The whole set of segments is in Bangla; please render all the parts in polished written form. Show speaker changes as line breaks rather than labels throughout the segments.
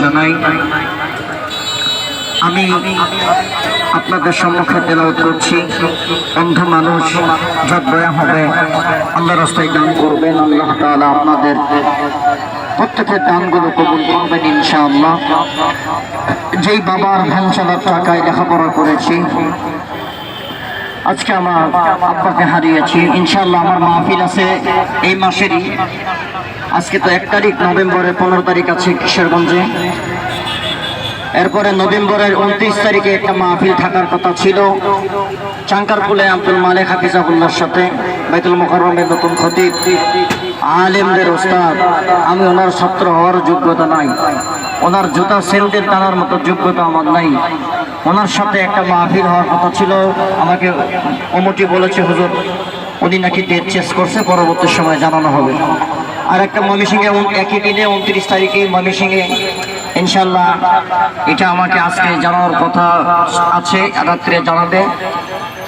জানাই। আমি আপনাদের সম্মুখে তেলাওয়াত করছি। অন্ধ মানুষ যত দয়া হবে আল্লাহর রাস্তায় দান করবেন, আল্লাহ তাআলা আপনাদের প্রত্যেকের দানগুলো কবুল করবেন ইনশাআল্লাহ। যেই বাবার ভ্যান চালার টাকায় লেখাপড়া করেছি, আজকে আমার আব্বাকে হারিয়েছি। ইনশাআল্লাহ আমার মাহফিল আছে এই মাসেরই, আজকে তো 1 তারিখ, নভেম্বরের 15 তারিখ আছে কিশোরগঞ্জে। এরপরে নভেম্বরের 29 তারিখে একটা মাহফিল থাকার কথা ছিল চাঙ্কারপুলে আব্দুল মালিক হাফিজাহুল্লাহর সাথে, বাইতুল মুকাররমের নতুন খতিব, আলেমদের ওস্তাদ। আমি ওনার ছাত্র হওয়ার যোগ্যতা নাই, ওনার জুতা সেন্ডেল টানার মতো যোগ্যতা আমার নাই। ওনার সাথে একটা মাহফিল হওয়ার কথা ছিল। আমাকে কমিটি বলেছে হুজুর উনি নাকি ডেট চেঞ্জ করছে, পরবর্তী সময় জানানো হবে। আর একটা ময়মনসিংহে একই দিনে 29 তারিখে ময়মনসিংহে ইনশাল্লাহ, এটা আমাকে আজকে জানানোর কথা আছে, রাত্রে জানাবে।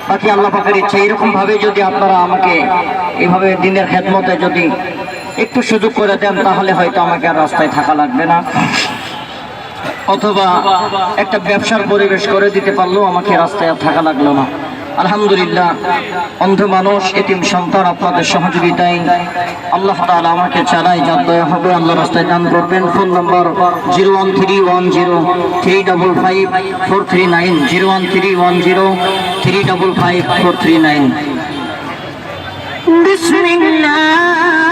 বাকি আল্লাহ পাকের ইচ্ছে। এরকম ভাবে যদি আপনারা আমাকে এইভাবে দিনের খেদমতে যদি একটু সুযোগ করে দেন, তাহলে হয়তো আমাকে আর রাস্তায় থাকা লাগবে না, অথবা একটা ব্যবসার পরিবেশ করে দিতে পারলেও আমাকে রাস্তায় আর থাকা লাগলো না। আলহামদুলিল্লাহ, অন্ধ মানুষ, এতিম সন্তান আপনাদের সহযোগিতায় আল্লাহ তাআলা আমাকে চালাই যার দয়া হবে আল্লাহ রাস্তায় দান করবেন। ফোন নম্বর 01310355439, 01310355439। বিসমিল্লাহ।